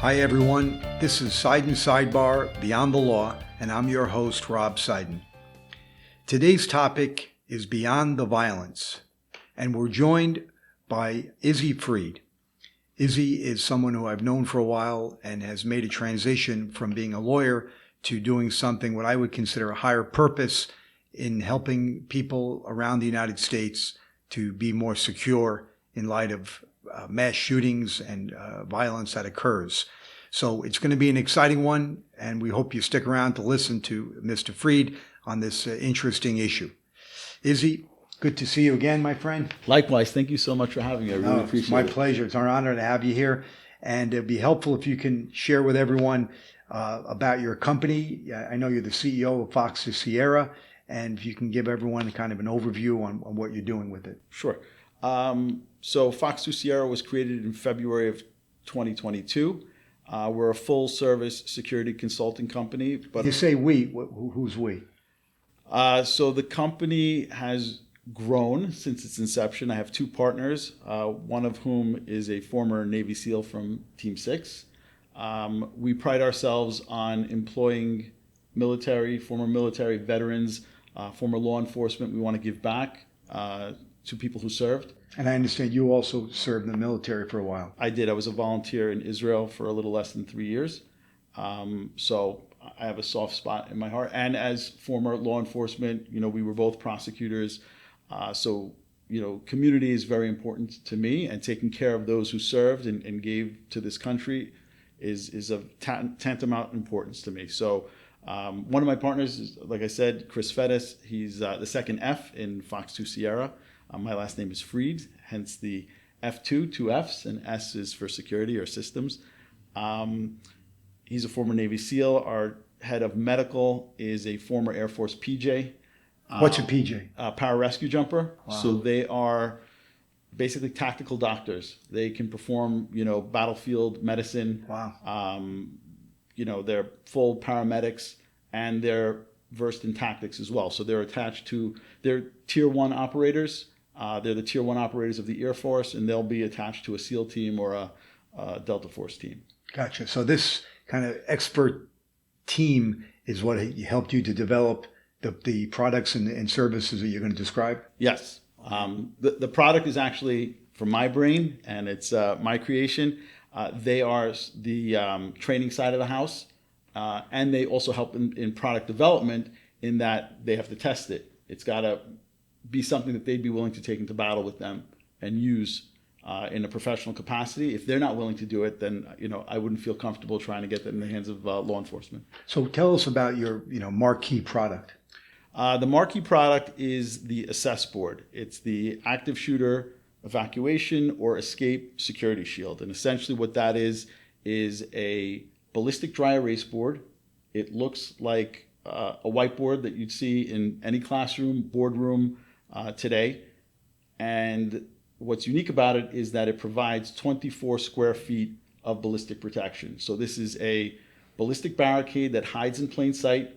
Hi everyone, this is Seiden Sidebar, Beyond the Law, and I'm your host, Rob Seiden. Today's topic is Beyond the Violence, and we're joined by Izzy Fried. Izzy is someone who I've known for a while and has made a transition from being a lawyer to doing something what I would consider a higher purpose in helping people around the United States to be more secure in light of mass shootings and violence that occurs. So it's going to be an exciting one, and we hope you stick around to listen to Mr. Fried on this interesting issue. Izzy, good to see you again, my friend. Likewise. Thank you so much for having me. I really appreciate it. It's my pleasure. It's our honor to have you here. And it'd be helpful if you can share with everyone about your company. I know you're the CEO of Fox2Sierra, and if you can give everyone kind of an overview on what you're doing with it. Sure. So Fox2Sierra was created in February of 2022. We're a full-service security consulting company. But you say we. Who's we? So the company has grown since its inception. I have two partners, one of whom is a former Navy SEAL from Team 6. We pride ourselves on employing former military veterans, former law enforcement. We want to give back to people who served. And I understand you also served in the military for a while. I did. I was a volunteer in Israel for a little less than 3 years. So I have a soft spot in my heart. And as former law enforcement, we were both prosecutors. So community is very important to me, and taking care of those who served and gave to this country is of tantamount importance to me. So one of my partners is, like I said, Chris Fettis. He's the second F in Fox2Sierra. My last name is Fried, hence the F2, two Fs, and S is for security or systems. He's a former Navy SEAL. Our head of medical is a former Air Force PJ. What's a PJ? Pararescue jumper. Wow. So they are basically tactical doctors. They can perform, battlefield medicine. Wow. They're full paramedics, and they're versed in tactics as well. So they're tier 1 operators. They're the tier 1 operators of the Air Force, and they'll be attached to a SEAL team or a Delta Force team. Gotcha. So this kind of expert team is what helped you to develop the products and services that you're going to describe? Yes. The product is actually from my brain, and it's my creation. They are the training side of the house, and they also help in product development in that they have to test it. It's got to be something that they'd be willing to take into battle with them and use in a professional capacity. If they're not willing to do it, then I wouldn't feel comfortable trying to get that in the hands of law enforcement. So tell us about your marquee product. The marquee product is the Assess Board. It's the active shooter evacuation or escape security shield. And essentially what that is a ballistic dry erase board. It looks like a whiteboard that you'd see in any classroom, boardroom today. And what's unique about it is that it provides 24 square feet of ballistic protection. So this is a ballistic barricade that hides in plain sight.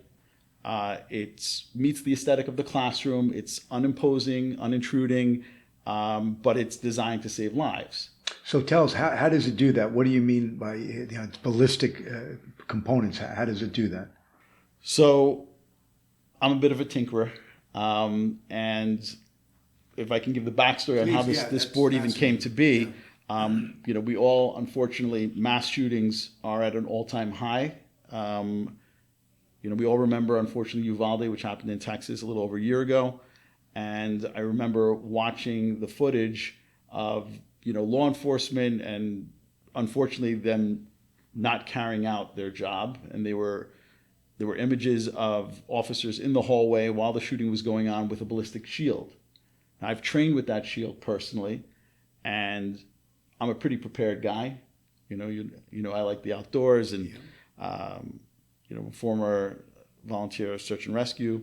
It meets the aesthetic of the classroom. It's unimposing, unintruding, but it's designed to save lives. So tell us, how does it do that? What do you mean by its ballistic components? How does it do that? So I'm a bit of a tinkerer, and if I can give the backstory on how this board even came to be, we all, unfortunately, mass shootings are at an all-time high. We all remember, unfortunately, Uvalde, which happened in Texas a little over a year ago. And I remember watching the footage of, law enforcement and, unfortunately, them not carrying out their job. And there were images of officers in the hallway while the shooting was going on with a ballistic shield. Now, I've trained with that shield personally, and I'm a pretty prepared guy. I like the outdoors, and former volunteer search and rescue.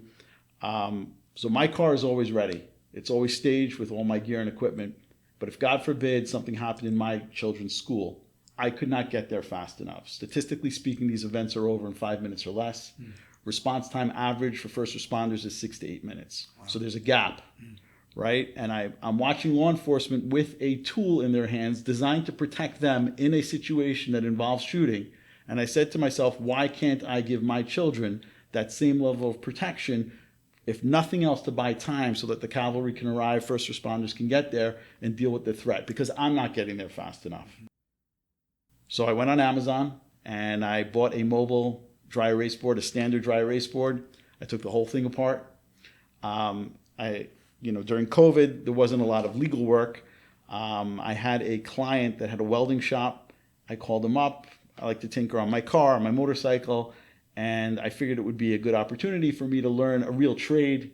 So my car is always ready. It's always staged with all my gear and equipment. But if, God forbid, something happened in my children's school, I could not get there fast enough. Statistically speaking, these events are over in 5 minutes or less. Response time average for first responders is 6 to 8 minutes. Wow. So there's a gap. right? And I'm watching law enforcement with a tool in their hands designed to protect them in a situation that involves shooting. And I said to myself, why can't I give my children that same level of protection, if nothing else, to buy time so that the cavalry can arrive, first responders can get there and deal with the threat, because I'm not getting there fast enough. So I went on Amazon and I bought a mobile dry erase board, a standard dry erase board. I took the whole thing apart. During COVID, there wasn't a lot of legal work. I had a client that had a welding shop. I called him up. I like to tinker on my car, on my motorcycle, and I figured it would be a good opportunity for me to learn a real trade,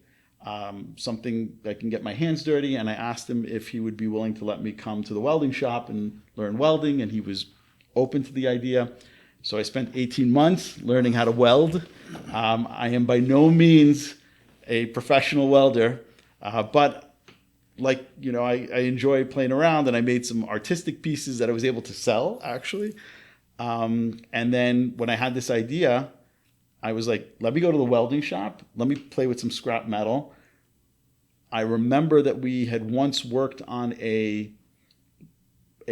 something that can get my hands dirty. And I asked him if he would be willing to let me come to the welding shop and learn welding, and he was open to the idea. So I spent 18 months learning how to weld. I am by no means a professional welder, but I enjoy playing around, and I made some artistic pieces that I was able to sell, actually. And then when I had this idea, I was like, let me go to the welding shop. Let me play with some scrap metal. I remember that we had once worked on a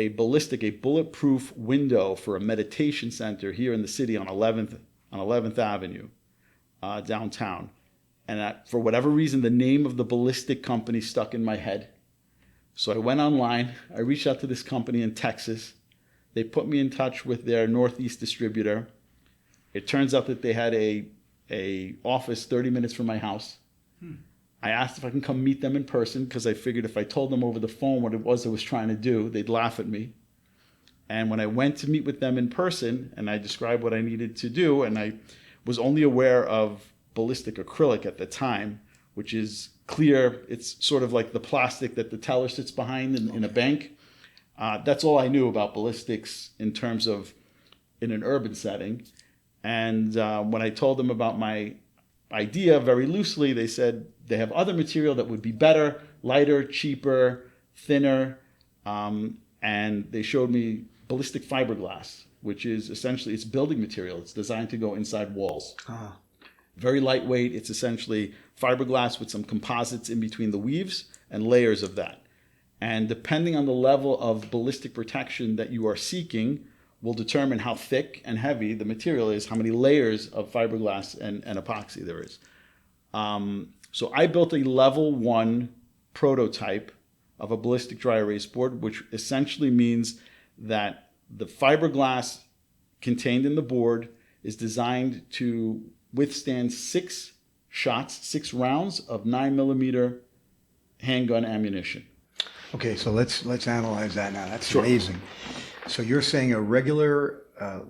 ballistic, a bulletproof window for a meditation center here in the city on 11th Avenue, downtown. And for whatever reason, the name of the Ballistic company stuck in my head. So I went online. I reached out to this company in Texas. They put me in touch with their Northeast distributor. It turns out that they had a office 30 minutes from my house. I asked if I can come meet them in person, because I figured if I told them over the phone what it was I was trying to do, they'd laugh at me. And when I went to meet with them in person and I described what I needed to do, and I was only aware of ballistic acrylic at the time, which is clear. It's sort of like the plastic that the teller sits behind in a bank. That's all I knew about ballistics in terms of in an urban setting. And when I told them about my idea very loosely, they said they have other material that would be better, lighter, cheaper, thinner. And they showed me ballistic fiberglass, which is essentially, it's building material. It's designed to go inside walls. Very lightweight. It's essentially fiberglass with some composites in between the weaves and layers of that. And depending on the level of ballistic protection that you are seeking will determine how thick and heavy the material is, how many layers of fiberglass and epoxy there is. So I built a level 1 prototype of a ballistic dry erase board, which essentially means that the fiberglass contained in the board is designed to withstand 6 rounds of 9mm handgun ammunition. Okay, so let's analyze that now. That's Sure. amazing. So you're saying a regular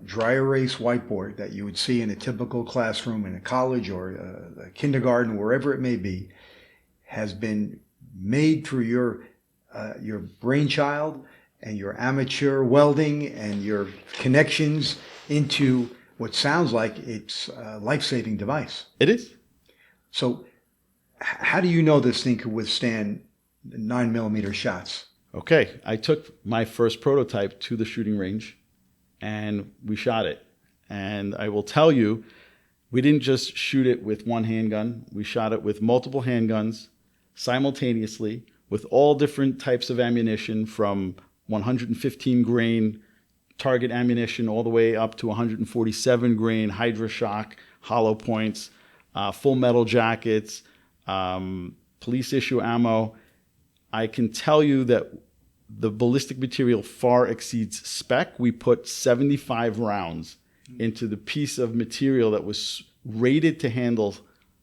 dry erase whiteboard that you would see in a typical classroom in a college or a kindergarten, wherever it may be, has been made through your brainchild and your amateur welding and your connections into what sounds like it's a life-saving device. It is. So how do you know this thing could withstand 9mm shots? Okay, I took my first prototype to the shooting range and we shot it. And I will tell you, we didn't just shoot it with one handgun. We shot it with multiple handguns simultaneously with all different types of ammunition, from 115 grain target ammunition all the way up to 147 grain Hydra Shock, hollow points, full metal jackets, police issue ammo. I can tell you that the ballistic material far exceeds spec. We put 75 rounds into the piece of material that was rated to handle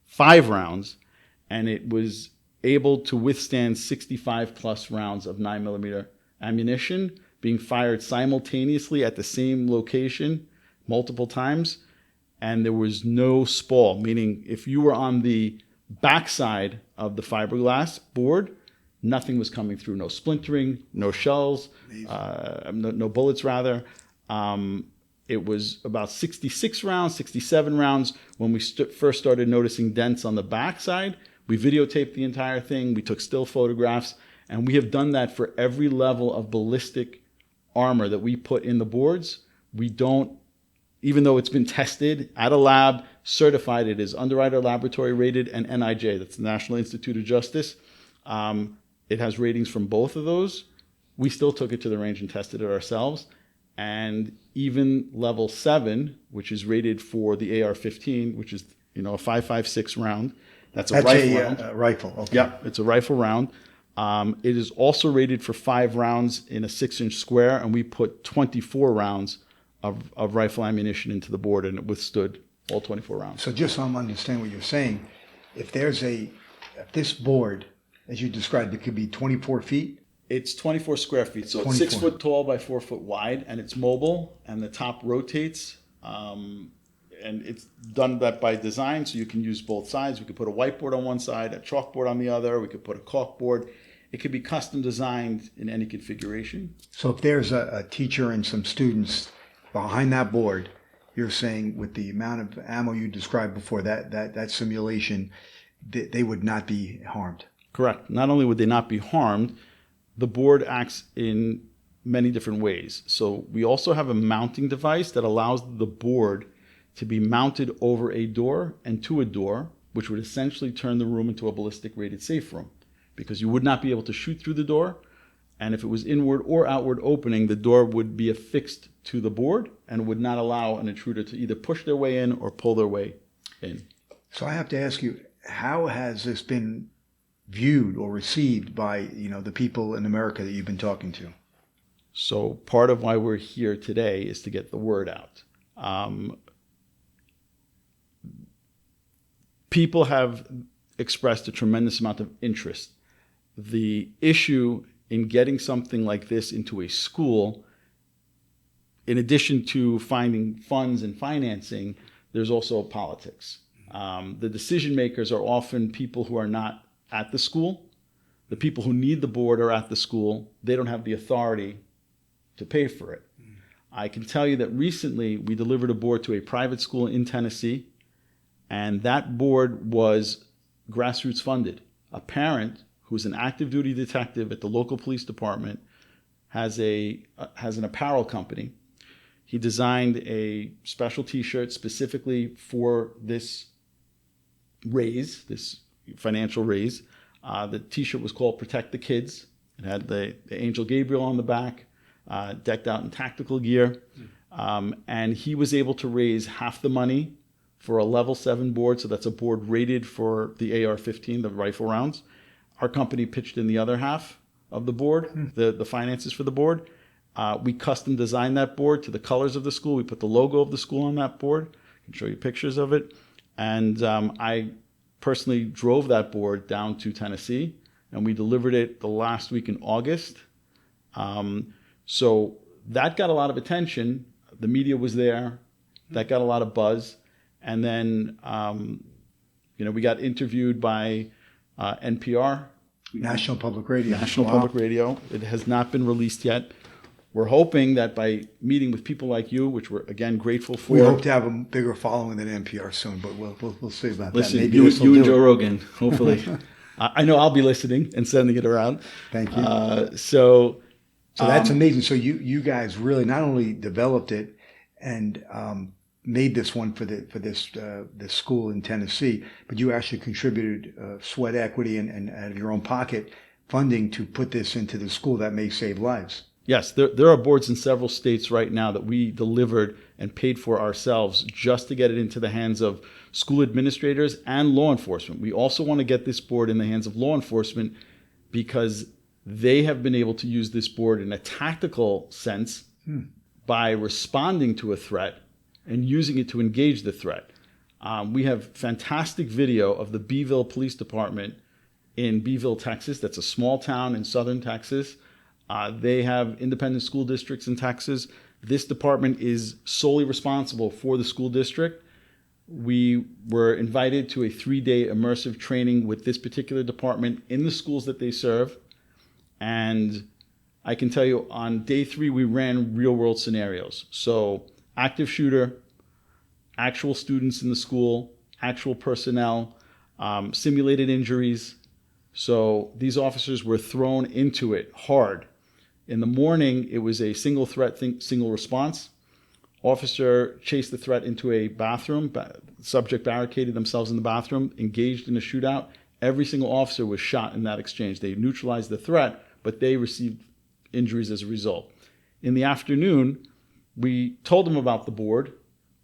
5 rounds, and it was able to withstand 65 plus rounds of 9mm ammunition being fired simultaneously at the same location multiple times, and there was no spall, meaning if you were on the backside of the fiberglass board, nothing was coming through. No splintering, no shells, no bullets rather. It was about 66 rounds, 67 rounds when we first started noticing dents on the backside. We videotaped the entire thing. We took still photographs, and we have done that for every level of ballistic armor that we put in the boards. We don't, even though it's been tested at a lab, certified, it is Underwriter Laboratory rated, and NIJ, that's the National Institute of Justice. It has ratings from both of those. We still took it to the range and tested it ourselves. And even level 7, which is rated for the AR-15, which is a 5.56 round. That's a rifle round. Rifle. Okay. Yeah, it's a rifle round. It is also rated for 5 rounds in a 6-inch square, and we put 24 rounds of rifle ammunition into the board, and it withstood all 24 rounds. So just so I'm understanding what you're saying, if this board, as you described, it could be 24 feet. It's 24 square feet, so 24. it's 6 foot tall by 4 foot wide, and it's mobile, and the top rotates. And it's done that by design, so you can use both sides. We could put a whiteboard on one side, a chalkboard on the other. We could put a caulkboard. It could be custom designed in any configuration. So if there's a teacher and some students behind that board, you're saying with the amount of ammo you described before, that simulation, they would not be harmed. Correct. Not only would they not be harmed, the board acts in many different ways. So we also have a mounting device that allows the board to be mounted over a door and to a door, which would essentially turn the room into a ballistic rated safe room, because you would not be able to shoot through the door. And if it was inward or outward opening, the door would be affixed to the board and would not allow an intruder to either push their way in or pull their way in. So I have to ask you, how has this been viewed or received by the people in America that you've been talking to? So part of why we're here today is to get the word out. People have expressed a tremendous amount of interest. The issue in getting something like this into a school, in addition to finding funds and financing, there's also politics. The decision makers are often people who are not at the school. The people who need the board are at the school. They don't have the authority to pay for it. I can tell you that recently we delivered a board to a private school in Tennessee, and that board was grassroots funded. A parent who's an active duty detective at the local police department has an apparel company. He designed a special t-shirt specifically for this raise, this financial raise. The t-shirt was called Protect the Kids. It had the Angel Gabriel on the back, decked out in tactical gear. And he was able to raise half the money for a level 7 board. So that's a board rated for the AR-15, the rifle rounds. Our company pitched in the other half of the board, the finances for the board. We custom designed that board to the colors of the school. We put the logo of the school on that board. I can show you pictures of it. And I personally drove that board down to Tennessee, and we delivered it the last week in August. So that got a lot of attention. The media was there. That got a lot of buzz. And then, we got interviewed by NPR. National Public Radio. National Public Radio. It has not been released yet. We're hoping that by meeting with people like you, which we're, again, grateful for. We hope to have a bigger following than NPR soon, but we'll see about Listen, that. Maybe you and Joe Rogan, hopefully. I know I'll be listening and sending it around. Thank you. So that's amazing. So you guys really not only developed it and made this one for this school in Tennessee, but you actually contributed sweat equity and out of your own pocket funding to put this into the school that may save lives. Yes, there are boards in several states right now that we delivered and paid for ourselves just to get it into the hands of school administrators and law enforcement. We also want to get this board in the hands of law enforcement because they have been able to use this board in a tactical sense by responding to a threat and using it to engage the threat. We have fantastic video of the Beeville Police Department in Beeville, Texas. That's a small town in southern Texas. They have independent school districts in Texas. This department is solely responsible for the school district. We were invited to a 3-day immersive training with this particular department in the schools that they serve. And I can tell you on day 3, we ran real world scenarios. So active shooter, actual students in the school, actual personnel, simulated injuries. So these officers were thrown into it hard. In the morning, it was a single threat, single response. Officer chased the threat into a bathroom. Subject barricaded themselves in the bathroom, engaged in a shootout. Every single officer was shot in that exchange. They neutralized the threat, but they received injuries as a result. In the afternoon, we told them about the board.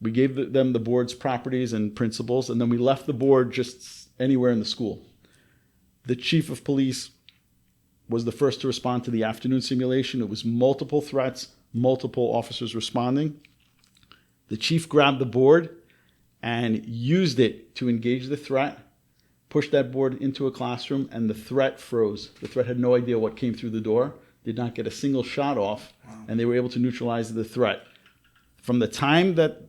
We gave them the board's properties and principles, and then we left the board just anywhere in the school. The chief of police was the first to respond to the afternoon simulation. It was multiple threats, multiple officers responding. The chief grabbed the board and used it to engage the threat, pushed that board into a classroom, and the threat froze. The threat had no idea what came through the door, did not get a single shot off, and they were able to neutralize the threat. From the time that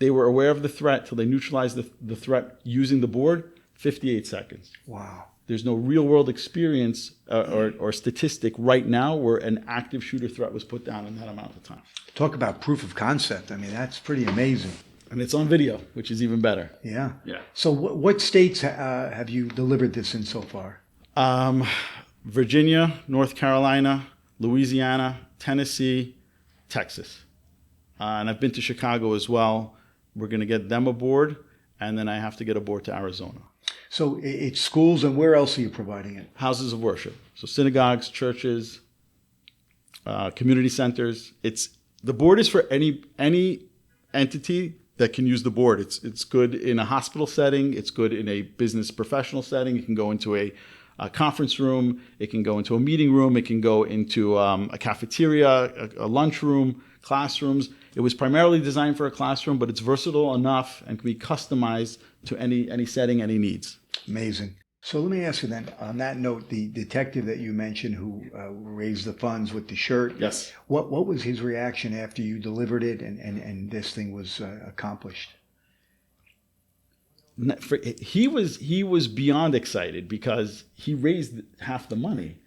they were aware of the threat till they neutralized the threat using the board, 58 seconds. Wow. There's no real-world experience or statistic right now where an active shooter threat was put down in that amount of time. Talk about proof of concept. I mean, that's pretty amazing. And it's on video, which is even better. Yeah. Yeah. So what states have you delivered this in so far? Virginia, North Carolina, Louisiana, Tennessee, Texas. And I've been to Chicago as well. We're going to get them aboard, and then I have to get aboard to Arizona. So it's schools, and where else are you providing it? Houses of worship. So synagogues, churches, community centers. The board is for any entity that can use the board. It's good in a hospital setting. It's good in a business professional setting. It can go into a conference room. It can go into a meeting room. It can go into a cafeteria, a lunchroom, classrooms. It was primarily designed for a classroom, but it's versatile enough and can be customized to any setting, any needs. Amazing. So let me ask you then, on that note, the detective that you mentioned who raised the funds with the shirt, Yes. What was his reaction after you delivered it and this thing was accomplished? He was beyond excited because he raised half the money.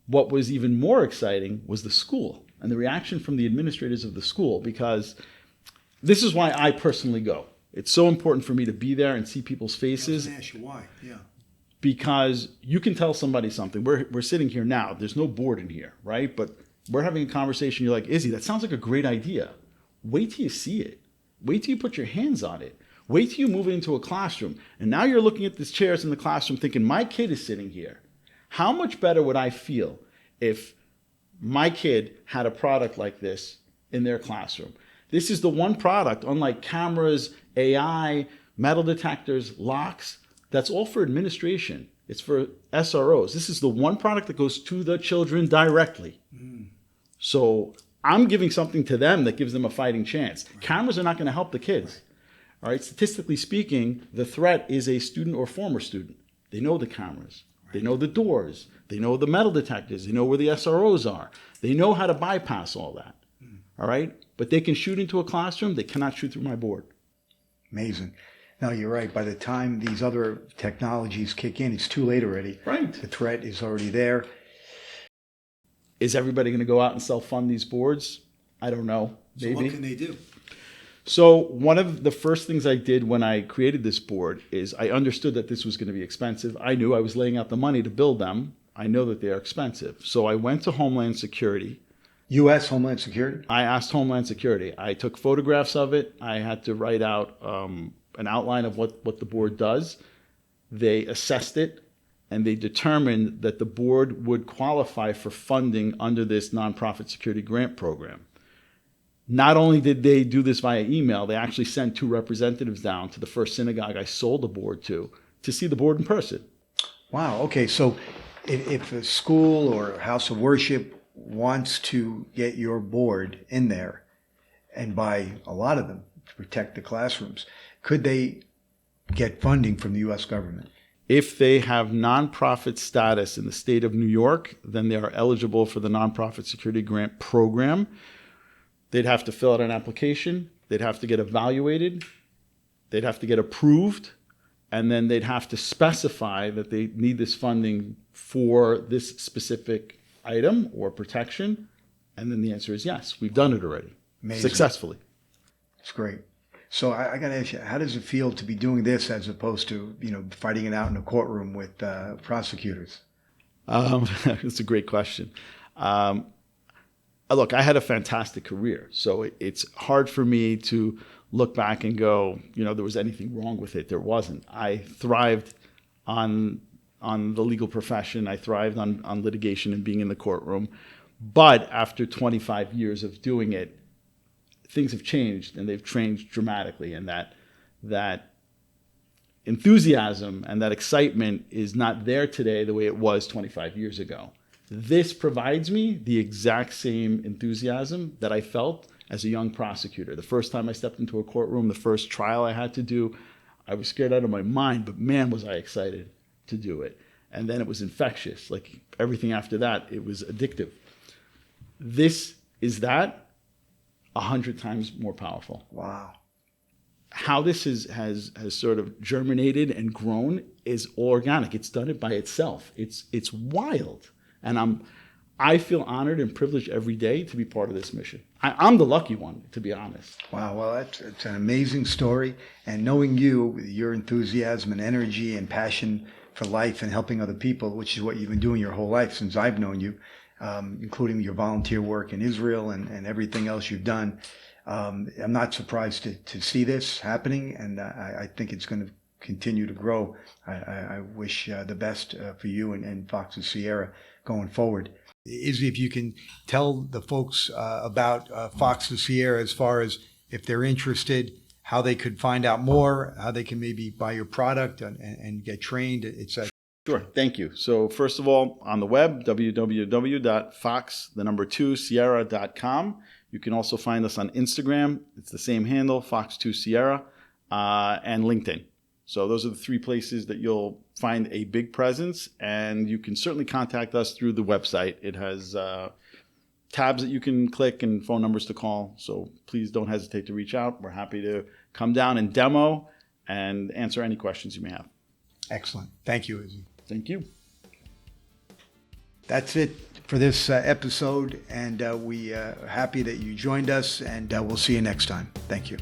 What was even more exciting was the school and the reaction from the administrators of the school, because this is why I personally go. It's so important for me to be there and see people's faces. I was going to ask you why. Yeah. Because you can tell somebody something. We're sitting here now. There's no board in here, right? But we're having a conversation. You're like, Izzy, that sounds like a great idea. Wait till you see it. Wait till you put your hands on it. Wait till you move it into a classroom. And now you're looking at these chairs in the classroom thinking, my kid is sitting here. How much better would I feel if my kid had a product like this in their classroom? This is the one product, unlike cameras, AI, metal detectors, locks, that's all for administration. It's for SROs. This is the one product that goes to the children directly. So I'm giving something to them that gives them a fighting chance. Right. Cameras are not going to help the kids. Right. All right. Statistically speaking, the threat is a student or former student. They know the cameras. Right. They know the doors. They know the metal detectors. They know where the SROs are. They know how to bypass all that. All right. But they can shoot into a classroom. They cannot shoot through my board. Amazing. No, you're right. By the time these other technologies kick in, it's too late already. Right. The threat is already there. Is everybody going to go out and self-fund these boards? I don't know. Maybe. So what can they do? So one of the first things I did when I created this board is I understood that this was going to be expensive. I knew I was laying out the money to build them. I know that they are expensive. So I went to Homeland Security. U.S. Homeland Security? I asked Homeland Security. I took photographs of it. I had to write out an outline of what the board does. They assessed it, and they determined that the board would qualify for funding under this nonprofit security grant program. Not only did they do this via email, they actually sent 2 representatives down to the first synagogue I sold the board to see the board in person. Wow. Okay. So if a school or house of worship wants to get your board in there and buy a lot of them to protect the classrooms, could they get funding from the U.S. government? If they have nonprofit status in the state of New York, then they are eligible for the nonprofit security grant program. They'd have to fill out an application. They'd have to get evaluated. They'd have to get approved. And then they'd have to specify that they need this funding for this specific item or protection. And then the answer is yes. We've done it already. Amazing. Successfully. That's great. So I got to ask you, how does it feel to be doing this as opposed to, fighting it out in a courtroom with prosecutors? That's a great question. Look, I had a fantastic career, so it's hard for me to look back and go, there was anything wrong with it. There wasn't. I thrived on on the legal profession. I thrived on litigation and being in the courtroom. But after 25 years of doing it, things have changed, and they've changed dramatically. And that enthusiasm and that excitement is not there today the way it was 25 years ago. This provides me the exact same enthusiasm that I felt as a young prosecutor. The first time I stepped into a courtroom, the first trial I had to do, I was scared out of my mind, but man, was I excited to do it. And then it was infectious. Like everything after that, it was addictive. This is that 100 times more powerful. Wow. How this has sort of germinated and grown is organic. It's done it by itself. It's wild. And I feel honored and privileged every day to be part of this mission. I'm the lucky one, to be honest. Wow, well, it's an amazing story. And knowing you, your enthusiasm and energy and passion for life and helping other people, which is what you've been doing your whole life since I've known you, including your volunteer work in Israel and everything else you've done. I'm not surprised to see this happening, and I think it's going to continue to grow. I wish the best for you and Fox2Sierra going forward. Izzy, if you can tell the folks about Fox2Sierra as far as if they're interested, how they could find out more, how they can maybe buy your product and get trained, etc. Sure. Thank you. So first of all, on the web, www.fox2sierra.com. You can also find us on Instagram. It's the same handle, Fox2Sierra, and LinkedIn. So those are the three places that you'll find a big presence, and you can certainly contact us through the website. It has tabs that you can click and phone numbers to call. So please don't hesitate to reach out. We're happy to come down and demo and answer any questions you may have. Excellent. Thank you, Izzy. Thank you. That's it for this episode, and we are happy that you joined us, and we'll see you next time. Thank you.